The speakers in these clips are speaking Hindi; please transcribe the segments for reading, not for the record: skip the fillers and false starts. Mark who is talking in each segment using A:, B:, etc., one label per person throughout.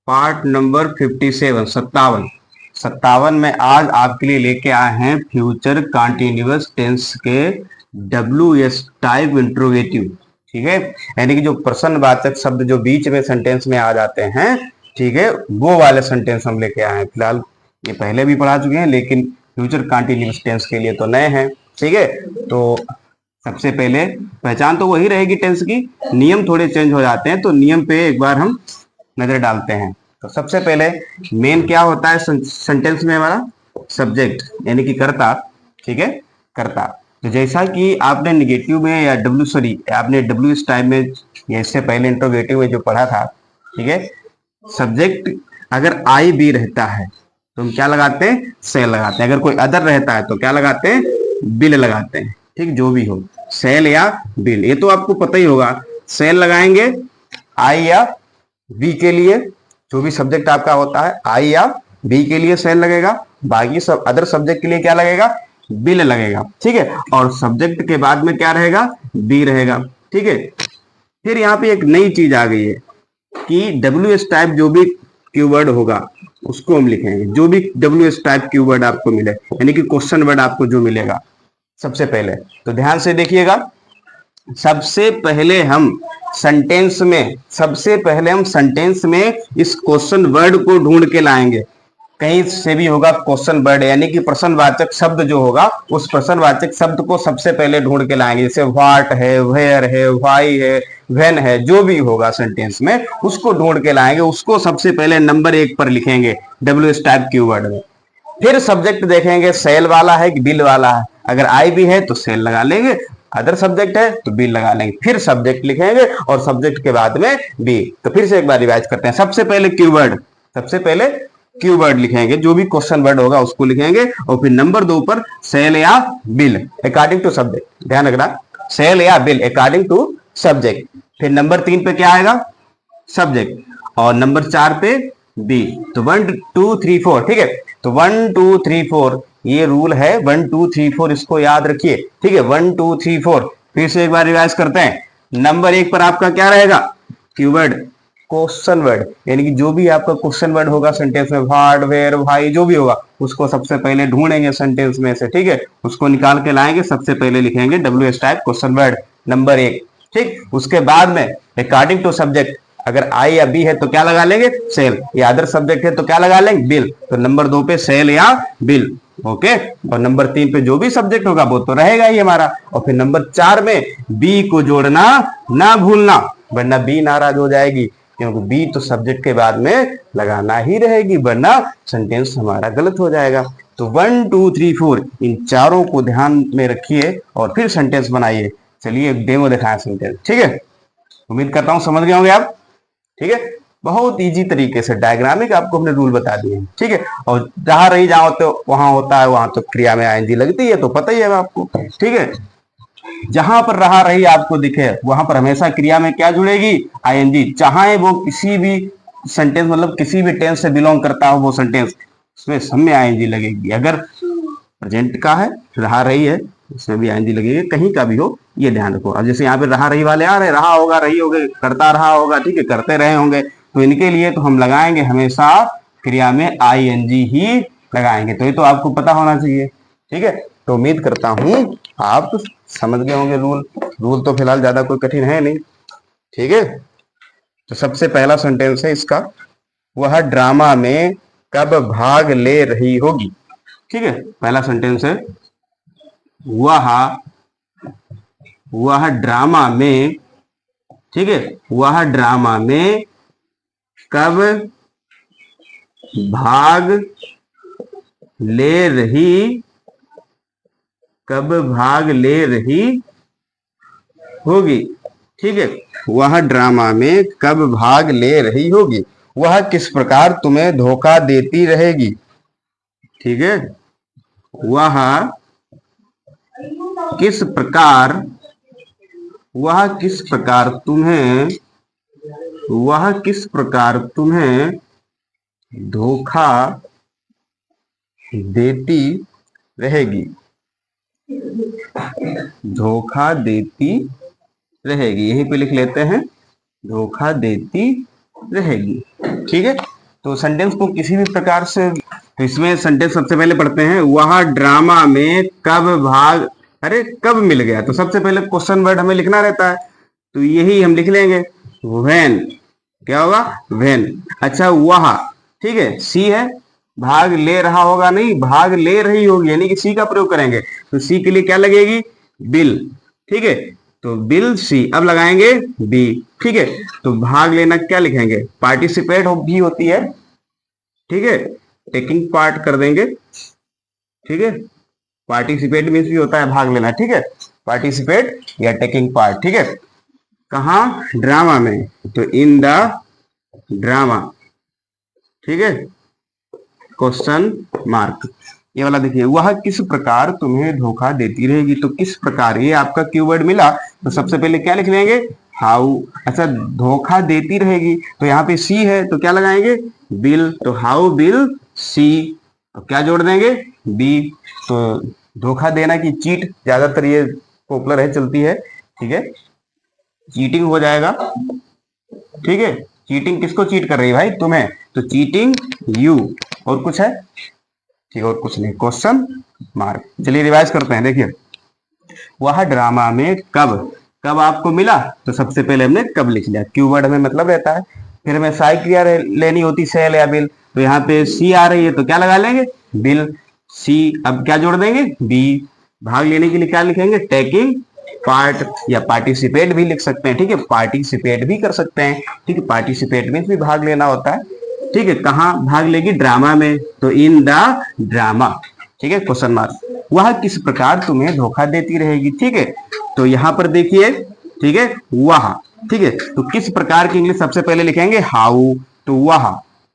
A: पार्ट नंबर 57 57 में आज आपके लिए लेके आए हैं फ्यूचर कंटिन्यूअस टेंस के WS टाइप इंट्रोगेटिव। ठीक है, यानी कि जो प्रश्नवाचक शब्द जो बीच में सेंटेंस में आ जाते हैं, ठीक है, वो वाले सेंटेंस हम लेके आए हैं। फिलहाल ये पहले भी पढ़ा चुके हैं, लेकिन फ्यूचर कंटिन्यूअस टेंस के लिए तो नए हैं। ठीक है, तो सबसे पहले पहचान तो वही रहेगी टेंस की, नियम थोड़े चेंज हो जाते हैं, तो नियम पे एक बार हम नजर डालते हैं। तो सबसे पहले मेन क्या होता है सेंटेंस में, हमारा सब्जेक्ट यानी कि कर्ता। ठीक है, कर्ता। तो जैसा कि आपने निगेटिव में या आपने डब्ल्यू इस टाइम में या इससे पहले इंट्रोगेटिव में जो पढ़ा था, ठीक है, सब्जेक्ट अगर आई बी रहता है तो हम क्या लगाते हैं, सेल लगाते हैं। अगर कोई अदर रहता है तो क्या लगाते हैं, बिल लगाते हैं। ठीक, जो भी हो, सेल या बिल, ये तो आपको पता ही होगा। सेल लगाएंगे आई या बी के लिए, जो भी सब्जेक्ट आपका होता है आई या बी के लिए सेल लगेगा, बाकी सब अदर सब्जेक्ट के लिए क्या लगेगा, बिल लगेगा। ठीक है, और सब्जेक्ट के बाद में क्या रहेगा, बी रहेगा। ठीक है, फिर यहाँ पे एक नई चीज आ गई है कि WS टाइप जो भी कीवर्ड होगा उसको हम लिखेंगे। जो भी WS टाइप कीवर्ड आपको मिले, यानी कि क्वेश्चन वर्ड आपको जो मिलेगा सबसे पहले, तो ध्यान से देखिएगा। सबसे पहले हम सेंटेंस में इस क्वेश्चन वर्ड को ढूंढ के लाएंगे। कहीं से भी होगा क्वेश्चन वर्ड, यानी कि प्रश्नवाचक शब्द जो होगा, उस प्रश्नवाचक शब्द को सबसे पहले ढूंढ के लाएंगे। जैसे व्हाट है, वेयर है, व्हाई है, व्हेन है, जो भी होगा सेंटेंस में उसको ढूंढ के लाएंगे। उसको सबसे पहले नंबर 1 पर लिखेंगे WS टाइप कीवर्ड में। फिर सब्जेक्ट देखेंगे सेल वाला है कि बिल वाला है। अगर आई भी है तो सेल लगा लेंगे, अदर सब्जेक्ट है तो बिल लगा लेंगे। फिर सब्जेक्ट लिखेंगे और सब्जेक्ट के बाद में बी। तो फिर से एक बार रिवाइज करते हैं। सबसे पहले कीवर्ड लिखेंगे, जो भी क्वेश्चन वर्ड होगा उसको लिखेंगे, और फिर नंबर 2 पर सेल या बिल अकॉर्डिंग टू सब्जेक्ट। ध्यान रखना, सेल या बिल अकॉर्डिंग टू सब्जेक्ट। फिर नंबर 3 पे क्या आएगा, सब्जेक्ट, और नंबर 4 पे बी। तो 1 2 3 4। ठीक है, तो 1 2 3 4 ये रूल है। 1 2 3 4 इसको याद रखिए। ठीक है, 1 2 3 4। फिर से एक बार रिवाइज करते हैं। नंबर 1 पर आपका क्या रहेगा, कीवर्ड, क्वेश्चन वर्ड, यानी कि जो भी आपका क्वेश्चन वर्ड होगा सेंटेंस में, व्हाट, वेयर, व्हाई, जो भी होगा उसको सबसे पहले ढूंढेंगे सेंटेंस में से। ठीक है, उसको निकाल के लाएंगे, सबसे पहले लिखेंगे WS type question word number 1। ठीक, उसके बाद में अकॉर्डिंग टू सब्जेक्ट, अगर आई या बी है तो क्या लगा लेंगे, सेल, या अदर सब्जेक्ट है तो क्या लगा लेंगे, बिल। तो नंबर 2 पे सेल या बिल। ओके, और नंबर 3 पे जो भी सब्जेक्ट होगा वो तो रहेगा ही हमारा। और फिर नंबर 4 में बी को जोड़ना ना भूलना, वरना बी नाराज हो जाएगी, क्योंकि बी तो सब्जेक्ट के बाद में लगाना ही रहेगी, वरना सेंटेंस हमारा गलत हो जाएगा। तो 1 2 3 4 इन चारों को ध्यान में रखिए और फिर सेंटेंस बनाइए। चलिए एक डेमो दिखाएं सेंटेंस। ठीक है, उम्मीद करता हूं समझ गए होंगे आप। ठीक है, बहुत इजी तरीके से डायग्रामिक आपको हमने रूल बता दिए हैं। ठीक है, और जहां रही जाओ तो वहां होता है, वहां तो क्रिया में आईएनजी लगती है, तो पता ही है आपको। ठीक है, जहां पर रहा रही आपको दिखे वहां पर हमेशा क्रिया में क्या जुड़ेगी, आईएनजी। चाहे वो किसी भी सेंटेंस, मतलब किसी भी टेंस से बिलोंग करता हो वो सेंटेंस, उसमें सब में आईएनजी लगेगी। अगर प्रेजेंट का है, रहा रही है, उसमें भी आईएनजी लगेगी, कहीं का भी हो, ये ध्यान रखो। अब जैसे यहाँ पे रहा रही वाले आ रहे, रहा होगा, रही होगे, करता रहा होगा, ठीक है, करते रहे होंगे, तो इनके लिए तो हम लगाएंगे हमेशा क्रिया में आईएनजी ही लगाएंगे। तो ये तो आपको पता होना चाहिए। ठीक है, तो उम्मीद करता हूं आप समझ गए होंगे रूल तो फिलहाल ज्यादा कोई कठिन है नहीं। ठीक है, तो सबसे पहला सेंटेंस है इसका, वह ड्रामा में कब भाग ले रही होगी। ठीक है, पहला सेंटेंस है, वह ड्रामा में, ठीक है, वह ड्रामा में कब भाग ले रही होगी। ठीक है, वह ड्रामा में कब भाग ले रही होगी। वह किस प्रकार तुम्हें धोखा देती रहेगी। ठीक है, वह किस प्रकार तुम्हें धोखा देती रहेगी। धोखा देती रहेगी, यहीं पे लिख लेते हैं, धोखा देती रहेगी। ठीक है, तो सेंटेंस को किसी भी प्रकार से, तो इसमें सेंटेंस सबसे पहले पढ़ते हैं, वह ड्रामा में कब भाग, अरे कब मिल गया, तो सबसे पहले क्वेश्चन वर्ड हमें लिखना रहता है, तो यही हम लिख लेंगे व्हेन, क्या होगा व्हेन। अच्छा वह, ठीक है, सी है, भाग ले रहा होगा नहीं, भाग ले रही होगी, यानी कि सी का प्रयोग करेंगे, तो सी के लिए क्या लगेगी बिल, ठीक है, तो बिल सी, अब लगाएंगे बी, ठीक है, तो भाग लेना क्या लिखेंगे, पार्टिसिपेट भी होती है, ठीक है, टेकिंग पार्ट कर देंगे, ठीक है, पार्टिसिपेट मीन्स भी होता है भाग लेना, ठीक है, पार्टिसिपेट या टेकिंग पार्ट, ठीक है, कहा ड्रामा में, तो इन द ड्रामा, ठीक है, क्वेश्चन मार्क, ये वाला देखिए, वह किस प्रकार तुम्हें धोखा देती रहेगी, तो किस प्रकार, ये आपका कीवर्ड मिला, तो सबसे पहले क्या लिख लेंगे हाउ। अच्छा धोखा देती रहेगी, तो यहाँ पे सी है, तो क्या लगाएंगे बिल, तो हाउ बिल सी, तो क्या जोड़ देंगे बी, तो धोखा देना की चीट, ज्यादातर ये पॉपुलर है, चलती है, ठीक है, चीटिंग हो जाएगा, ठीक है, चीटिंग किसको चीट कर रही है भाई तुम्हें, तो चीटिंग यू, और कुछ है, ठीक है, और कुछ नहीं, क्वेश्चन मार्क। चलिए रिवाइज करते हैं, देखिए वह ड्रामा में कब, कब आपको मिला, तो सबसे पहले हमने कब लिख लिया, कीवर्ड हमें मतलब रहता है, फिर हमें साई क्रिया लेनी होती सेल या बिल, तो यहाँ पे सी आ रही है, तो क्या लगा लेंगे बिल सी, अब क्या जोड़ देंगे बी, भाग लेने के लिए क्या लिखेंगे टेकिंग पार्ट, या पार्टिसिपेट भी लिख सकते हैं, ठीक है, पार्टिसिपेट भी कर सकते हैं, ठीक है, पार्टिसिपेट में भी भाग लेना होता है, ठीक है, कहाँ भाग लेगी ड्रामा में, तो इन द ड्रामा, ठीक है, क्वेश्चन मार्क। वह किस प्रकार तुम्हें धोखा देती रहेगी, ठीक है, तो यहां पर देखिए, ठीक है, वह, ठीक है, तो किस प्रकार की इंग्लिश सबसे पहले लिखेंगे हाउ, तो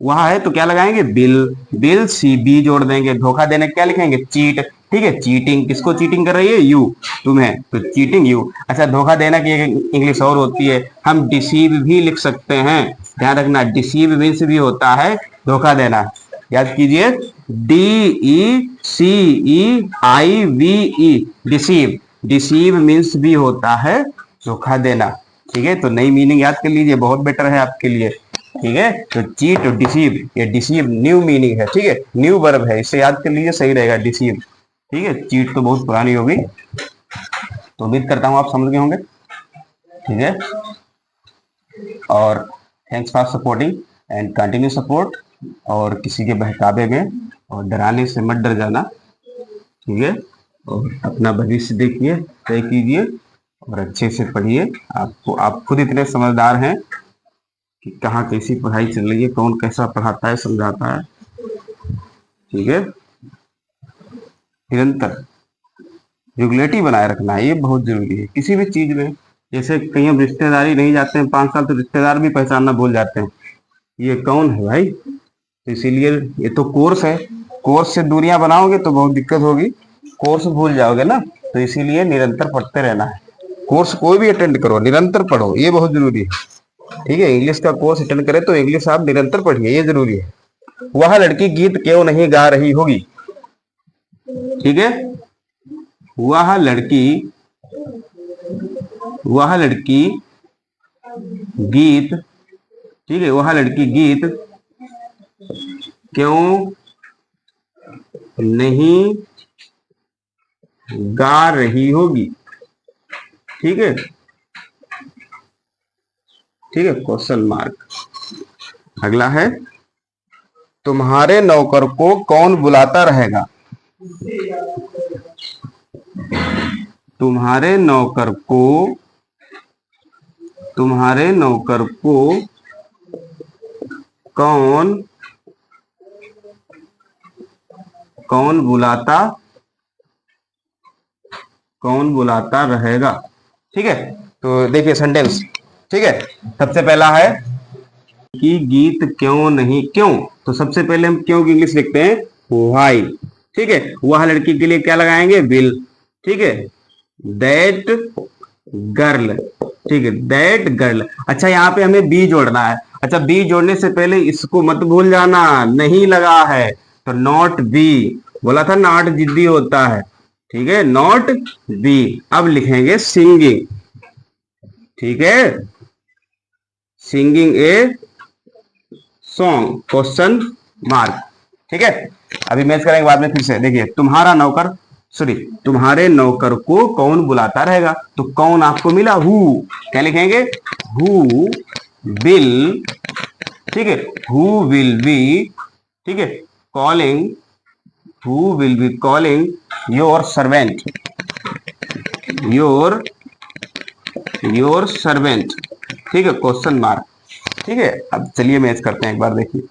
A: वह है, तो क्या लगाएंगे बिल, बिल सी, बी जोड़ देंगे, धोखा देने क्या लिखेंगे चीट, ठीक है, चीटिंग, किसको चीटिंग कर रही है यू, तुम्हें, तो चीटिंग यू। अच्छा धोखा देना की इंग्लिश और होती है, हम डिसीव भी लिख सकते हैं, ध्यान रखना, डिसीव मीन्स भी होता है धोखा देना, याद कीजिए, D E C E I V E, deceive, deceive means भी होता है धोखा देना, ठीक है, तो नई मीनिंग याद कर लीजिए, बहुत बेटर है आपके लिए, ठीक है, तो चीट और डिसीव, ये डिसीव न्यू मीनिंग है, ठीक है, न्यू वर्ब है, इसे याद कर लीजिए, सही रहेगा डिसीव, ठीक है, चीट तो बहुत पुरानी होगी, तो उम्मीद करता हूं आप समझ गए होंगे, ठीक है, और thanks for supporting and continue support, और किसी के बहकावे में और डराने से मत डर जाना, ठीक है, और अपना भविष्य देखिए, तय कीजिए, और अच्छे से पढ़िए, आपको, आप खुद इतने समझदार हैं कि कहाँ कैसी पढ़ाई चल रही है, कौन कैसा पढ़ाता है समझाता है, ठीक है, निरंतर रेगुलेटिव बनाए रखना है, ये बहुत जरूरी है किसी भी चीज में, जैसे कहीं हम रिश्तेदारी नहीं जाते हैं 5 साल, तो रिश्तेदार भी पहचानना भूल जाते हैं, ये कौन है भाई, तो इसीलिए ये तो कोर्स है, कोर्स से दूरियां बनाओगे तो बहुत दिक्कत होगी, कोर्स भूल जाओगे ना, तो इसीलिए निरंतर पढ़ते रहना है, कोर्स कोई भी अटेंड करो निरंतर पढ़ो, ये बहुत जरूरी है, ठीक है, इंग्लिश का कोर्स अटेंड करे तो इंग्लिश आप निरंतर पढ़िए, ये जरूरी है। वह लड़की गीत क्यों नहीं गा रही होगी, ठीक है, वह लड़की, वह लड़की गीत, ठीक है, वह लड़की गीत क्यों नहीं गा रही होगी, ठीक है, ठीक है, क्वेश्चन मार्क। अगला है, तुम्हारे नौकर को कौन बुलाता रहेगा, तुम्हारे नौकर को, तुम्हारे नौकर को कौन, कौन बुलाता, कौन बुलाता रहेगा, ठीक है, तो देखिए सेंटेंस, ठीक है, सबसे पहला है कि गीत क्यों नहीं, क्यों, तो सबसे पहले हम क्यों की इंग्लिश लिखते हैं व्हाई, ठीक है, वह लड़की के लिए क्या लगाएंगे विल, ठीक है, दैट गर्ल, ठीक है, दैट गर्ल। अच्छा यहाँ पे हमें बी जोड़ना है, अच्छा बी जोड़ने से पहले इसको मत भूल जाना, नहीं लगा है तो नॉट बी, बोला था नॉट जिद्दी होता है, ठीक है, नॉट बी, अब लिखेंगे सिंगिंग, ठीक है, singing a song question mark. ठीक है, अभी मैच करेंगे बाद में फिर से। देखिए, तुम्हारे नौकर को कौन बुलाता रहेगा, तो कौन आपको मिला, हु। क्या लिखेंगे, हु विल, ठीक है, हु विल बी, ठीक है, calling, who will be calling your servant, your servant, ठीक है, क्वेश्चन मार्क। ठीक है, अब चलिए मैच करते हैं एक बार। देखिए,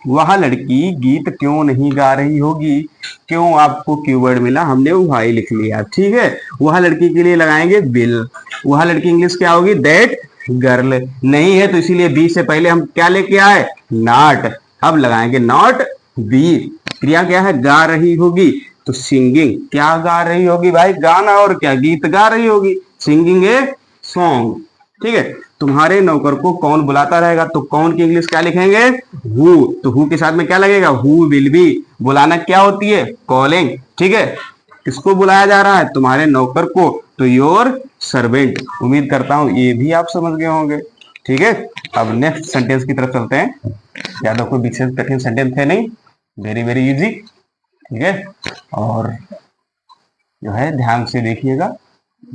A: वह लड़की गीत क्यों नहीं गा रही होगी, क्यों आपको कीवर्ड मिला, हमने वाई लिख लिया। ठीक है, वह लड़की के लिए लगाएंगे विल, वह लड़की इंग्लिश क्या होगी, दैट गर्ल, नहीं है तो इसीलिए बी से पहले हम क्या लेके आए, नॉट। अब लगाएंगे नॉट बी। क्रिया क्या है, गा रही होगी, तो सिंगिंग, क्या गा रही होगी भाई, गाना, और क्या, गीत गा रही होगी, सिंगिंग ए सॉन्ग। ठीक है, तुम्हारे नौकर को कौन बुलाता रहेगा, तो कौन की इंग्लिश क्या लिखेंगे, हु, तो हु के साथ में क्या लगेगा, हु विल बी, बुलाना क्या होती है, कॉलिंग। ठीक है, किसको बुलाया जा रहा है, तुम्हारे नौकर को, तो योर सर्वेंट। उम्मीद करता हूं ये भी आप समझ गए होंगे। ठीक है, अब नेक्स्ट सेंटेंस की तरफ चलते हैं। ज्यादा कोई विशेष कठिन सेंटेंस है नहीं, वेरी वेरी इजी। ठीक है, और जो है ध्यान से देखिएगा,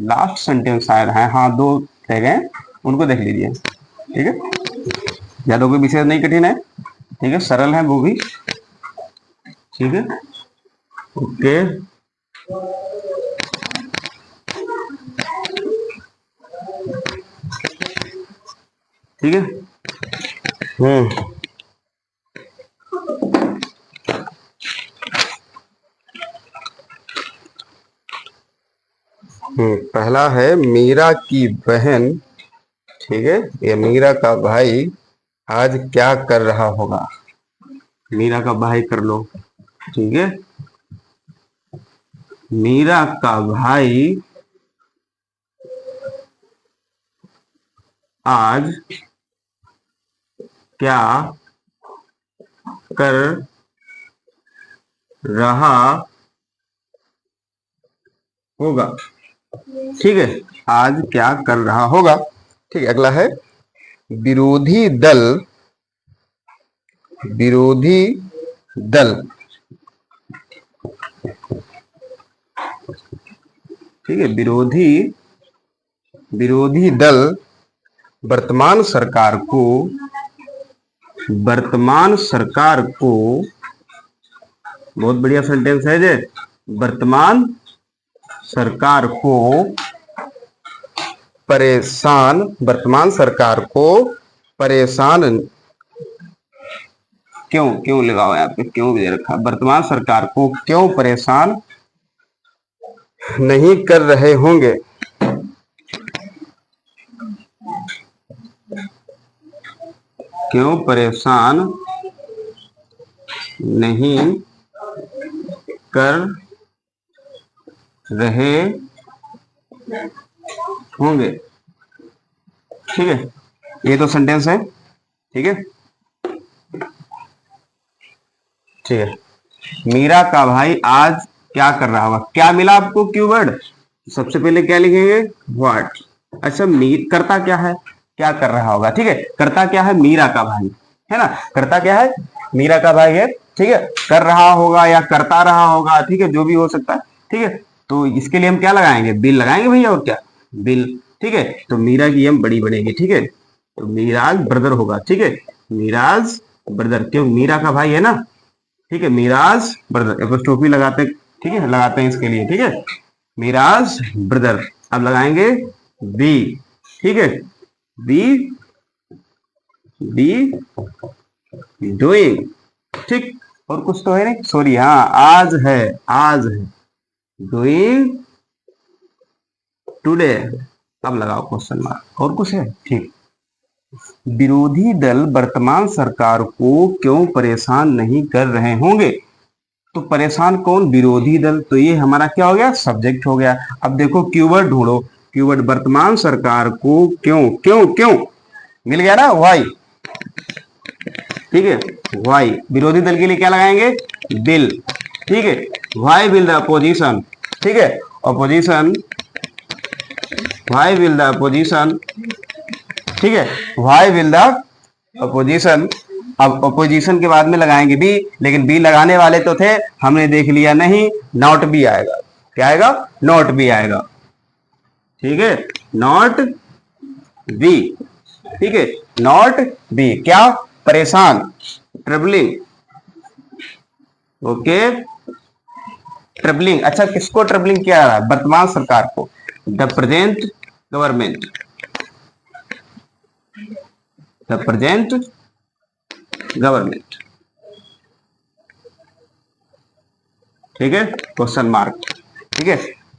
A: लास्ट सेंटेंस शायद है, हाँ 2 रह गए, उनको देख लीजिए। ठीक है, ज्यादा कोई विशेष नहीं कठिन है, ठीक है, सरल है वो भी। ठीक है, ओके, ठीक है, पहला है मीरा की बहन, ठीक है, ये मीरा का भाई आज क्या कर रहा होगा, मीरा का भाई कर लो। ठीक है, मीरा का भाई आज क्या कर रहा होगा। ठीक है, आज क्या कर रहा होगा। ठीक है, अगला है विरोधी दल, विरोधी दल, ठीक है, विरोधी दल वर्तमान सरकार को, बहुत बढ़िया सेंटेंस है जे, वर्तमान सरकार को परेशान, वर्तमान सरकार को परेशान, क्यों लगाओ यहाँ पे, क्यों भी दे रखा, वर्तमान सरकार को क्यों परेशान नहीं कर रहे होंगे, क्यों परेशान नहीं कर रहे होंगे। ठीक है, ये तो सेंटेंस है। ठीक है, ठीक है, मीरा का भाई आज क्या कर रहा होगा, क्या मिला आपको कीवर्ड, सबसे पहले क्या लिखेंगे, व्हाट। अच्छा, करता क्या है, क्या कर रहा होगा। ठीक है, करता क्या है, मीरा का भाई है ना, करता क्या है, मीरा का भाई है। ठीक है, कर रहा होगा या करता रहा होगा, ठीक है, जो भी हो सकता है। ठीक है, तो इसके लिए हम क्या लगाएंगे, बिल लगाएंगे भैया, और क्या, बिल। ठीक है, तो मीरा की हम बड़ी बनेगी। ठीक है, तो मीराज ब्रदर होगा। ठीक है, मीराज ब्रदर, क्यों, मीरा का भाई है ना। ठीक है, मीराज ब्रदर, एपोस्ट्रोफी लगाते, ठीक है, लगाते हैं इसके लिए। ठीक है, मीराज ब्रदर। अब लगाएंगे बी। ठीक है, बी डूइंग। ठीक, और कुछ तो है नहीं, सॉरी, हाँ आज है डूइंग टुडे। अब लगाओ क्वेश्चन मार्क, और कुछ है। ठीक, विरोधी दल वर्तमान सरकार को क्यों परेशान नहीं कर रहे होंगे, तो परेशान कौन, विरोधी दल, तो ये हमारा क्या हो गया, सब्जेक्ट हो गया। अब देखो कीवर्ड ढूंढो, कीवर्ड वर्तमान सरकार को क्यों, क्यों मिल गया ना, वाई। ठीक है, वाई, विरोधी दल के लिए क्या लगाएंगे, बिल। ठीक है, वाई विल द अपोजिशन। ठीक है, opposition, why will the opposition. ठीक है, वाई विल द अपोजिशन। अब अपोजिशन के बाद में लगाएंगे बी, लेकिन बी लगाने वाले तो थे, हमने देख लिया नहीं, नॉट बी आएगा। क्या आएगा? नॉट बी आएगा। ठीक है, नॉट बी। ठीक है, नॉट बी। क्या? परेशान, ट्रबलिंग। Okay, troubling. अच्छा, किसको ट्रबलिंग किया जा रहा है? वर्तमान सरकार को, the present government, the present government. ठीक है, क्वेश्चन मार्क। ठीक है,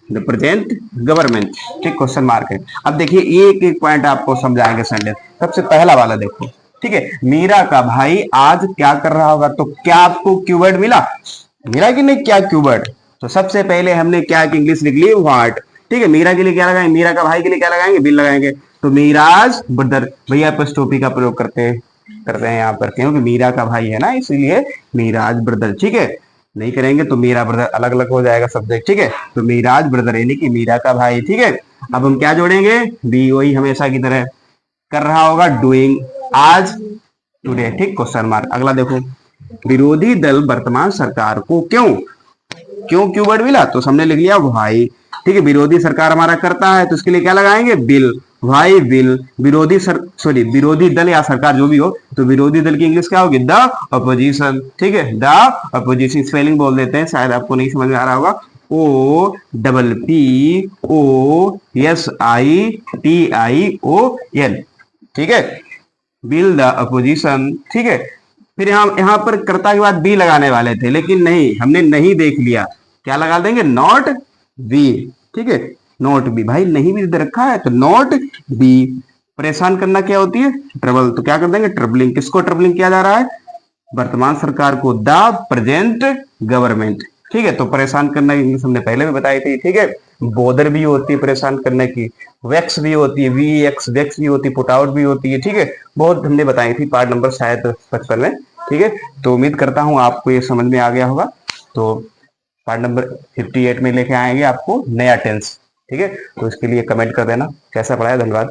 A: द प्रेजेंट गवर्नमेंट। ठीक, क्वेश्चन मार्क है। अब देखिए एक एक पॉइंट आपको समझाएंगे संडे। सबसे पहला वाला देखो। ठीक है, मीरा का भाई आज क्या कर रहा होगा? तो क्या आपको कीवर्ड मिला? मीरा के लिए क्या कीवर्ड? तो सबसे पहले हमने क्या की इंग्लिश लिख ली? व्हाट। ठीक है, मीरा के लिए क्या लगाएंगे? मीरा का भाई के लिए क्या लगाएंगे? बिल लगाएंगे। तो मीराज ब्रदर, भैया एपॉस्ट्रोफी का प्रयोग करते हैं यहाँ पर, क्योंकि मीरा का भाई है ना, इसीलिए मीराज ब्रदर। ठीक है, नहीं करेंगे तो मीरा ब्रदर अलग अलग हो जाएगा सब्जेक्ट। ठीक है, तो मीराज ब्रदर यानी कि मीरा का भाई। ठीक है, अब हम क्या जोड़ेंगे? बी, वही हमेशा की तरह कर रहा होगा, डूइंग आज, टुडे। ठीक, क्वेश्चन मार्क। अगला देखो, विरोधी दल वर्तमान सरकार को क्यों कीवर्ड मिला? तो हमने लिख लिया भाई। ठीक है, विरोधी सरकार हमारा करता है तो इसके लिए क्या लगाएंगे? बिल। भाई बिल। विरोधी दल या सरकार जो भी हो, तो विरोधी दल की इंग्लिश क्या होगी? The opposition. ठीक है, द अपोजिशन। स्पेलिंग बोल देते हैं, शायद आपको नहीं समझ में आ रहा होगा। O double P O S I T I O N. ठीक है, बिल द अपोजिशन। ठीक है, फिर हम यहाँ पर कर्ता के बाद बी लगाने वाले थे, लेकिन नहीं, हमने नहीं देख लिया। क्या लगा देंगे? Not be. ठीक है, नॉट बी। भाई नहीं भी दे रखा है तो नॉट बी। परेशान करना क्या होती है? ट्रबल। तो क्या कर देंगे? ट्रबलिंग। किसको ट्रबलिंग किया जा रहा है? वर्तमान सरकार को, द प्रेजेंट गवर्नमेंट। ठीक है, तो परेशान करना की इंग्लिश हमने पहले भी बताई थी। ठीक है, बोदर भी होती है परेशान करने की, वेक्स भी होती है, वी एक्स वेक्स भी होती है, पुट आउट भी होती है। ठीक है, बहुत हमने बताई थी, पार्ट नंबर शायद 55 में। ठीक है, तो उम्मीद करता हूं आपको ये समझ में आ गया होगा। तो पार्ट नंबर 58 में लेके आएंगे आपको नया टेंस। ठीक है, तो इसके लिए कमेंट कर देना कैसा पड़ा है। धन्यवाद।